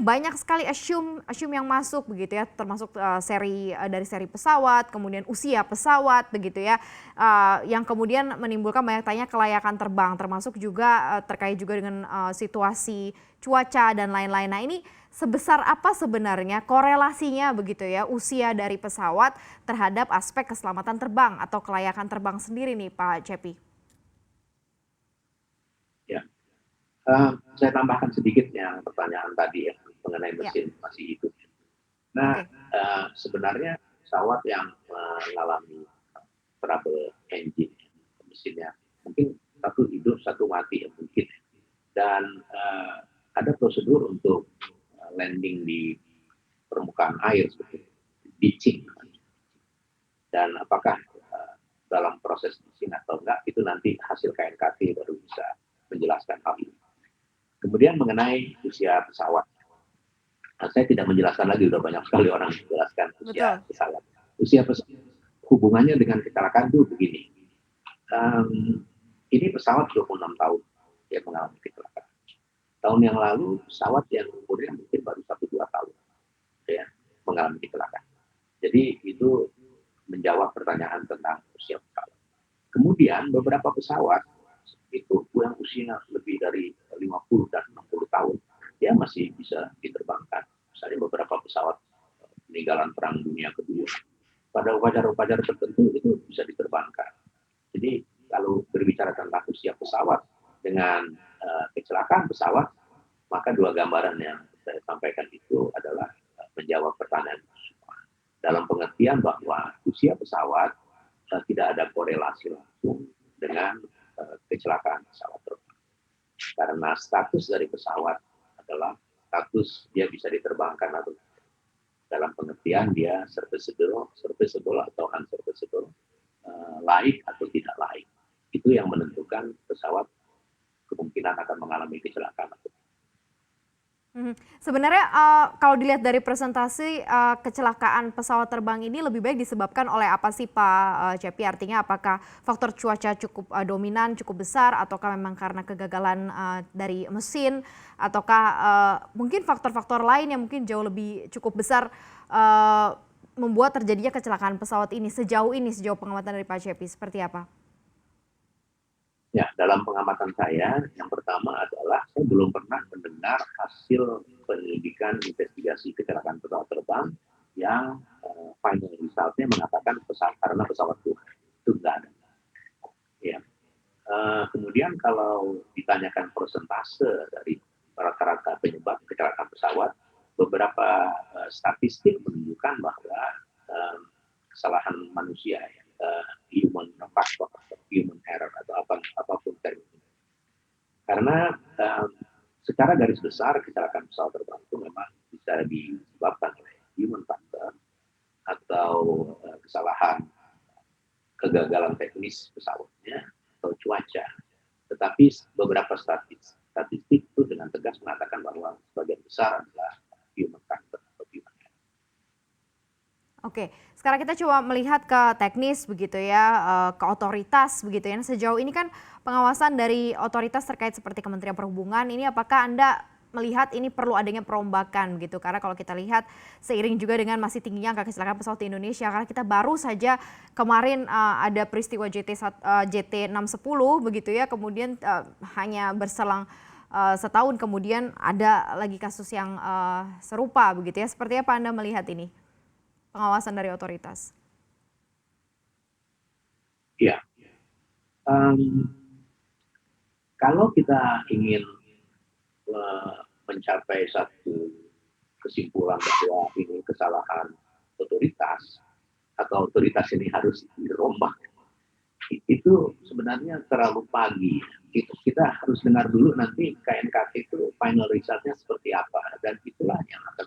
banyak sekali assume yang masuk begitu ya, termasuk dari seri pesawat, kemudian usia pesawat begitu ya, yang kemudian menimbulkan banyak tanya kelayakan terbang, termasuk juga terkait juga dengan situasi cuaca dan lain-lain. Nah ini sebesar apa sebenarnya korelasinya begitu ya usia dari pesawat terhadap aspek keselamatan terbang atau kelayakan terbang sendiri nih Pak Cepi? Ya, saya tambahkan sedikit yang pertanyaan tadi ya mengenai Ya, mesin masih hidup. Nah, oke. sebenarnya pesawat yang mengalami trouble engine, mesinnya mungkin satu hidup, satu mati ya mungkin. Dan ada prosedur untuk landing di permukaan air seperti ditching. Dan apakah dalam proses ditching atau enggak itu nanti hasil KNKT baru bisa menjelaskan hal ini. Kemudian mengenai usia pesawat. Nah, saya tidak menjelaskan lagi, sudah banyak sekali orang menjelaskan usia Betul. pesawat. Usia pesawat hubungannya dengan kecelakaan itu begini. Ini pesawat 26 tahun yang mengalami kecelakaan. Tahun yang lalu pesawat yang umurnya mungkin baru 1-2 tahun ya mengalami kecelakaan. Jadi itu menjawab pertanyaan tentang usia pesawat. Kemudian beberapa pesawat itu yang usianya lebih dari 50 dan 60 tahun, dia masih bisa diterbangkan. Misalnya beberapa pesawat peninggalan Perang Dunia Kedua, pada upacara-upacara tertentu itu bisa diterbangkan. Jadi kalau berbicara tentang usia pesawat dengan kecelakaan pesawat, maka dua gambaran yang saya sampaikan itu adalah menjawab pertanyaan semua. Dalam pengertian bahwa usia pesawat tidak ada korelasi langsung dengan kecelakaan pesawat terbang. Karena status dari pesawat adalah status dia bisa diterbangkan atau dalam pengertian dia serviceable atau unserviceable, laik atau tidak laik. Itu yang menentukan pesawat kemungkinan akan mengalami kecelakaan. Sebenarnya kalau dilihat dari presentasi kecelakaan pesawat terbang ini lebih baik disebabkan oleh apa sih Pak Cepi? Artinya apakah faktor cuaca cukup dominan, cukup besar, ataukah memang karena kegagalan dari mesin, ataukah mungkin faktor-faktor lain yang mungkin jauh lebih cukup besar membuat terjadinya kecelakaan pesawat ini sejauh pengamatan dari Pak Cepi seperti apa? Ya, dalam pengamatan saya, yang pertama adalah saya belum pernah mendengar hasil penyelidikan investigasi kecelakaan pesawat terbang yang final resultnya mengatakan karena pesawat itu tidak ada. Ya. Kemudian kalau ditanyakan persentase dari rata-rata penyebab kecelakaan pesawat, beberapa statistik menunjukkan bahwa kesalahan manusia, human factor, human error atau apapun termnya. Karena secara garis besar kecelakaan pesawat terbang itu memang bisa disebabkan oleh human factor atau kesalahan kegagalan teknis pesawatnya atau cuaca. Tetapi beberapa statistik itu dengan tegas mengatakan bahwa sebagian besar adalah human factor atau human error. Oke, sekarang kita coba melihat ke teknis begitu ya, ke otoritas begitu ya. Nah, sejauh ini kan pengawasan dari otoritas terkait seperti Kementerian Perhubungan ini apakah Anda melihat ini perlu adanya perombakan gitu? Karena kalau kita lihat seiring juga dengan masih tingginya angka kecelakaan pesawat di Indonesia, karena kita baru saja kemarin ada peristiwa JT610 begitu ya, kemudian hanya berselang setahun kemudian ada lagi kasus yang serupa begitu ya. Seperti apa Anda melihat ini? Pengawasan dari otoritas. Ya, kalau kita ingin mencapai satu kesimpulan bahwa ini kesalahan otoritas atau otoritas ini harus dirombak, itu sebenarnya terlalu pagi. Kita harus dengar dulu nanti KNKT itu final resultnya seperti apa, dan itulah yang akan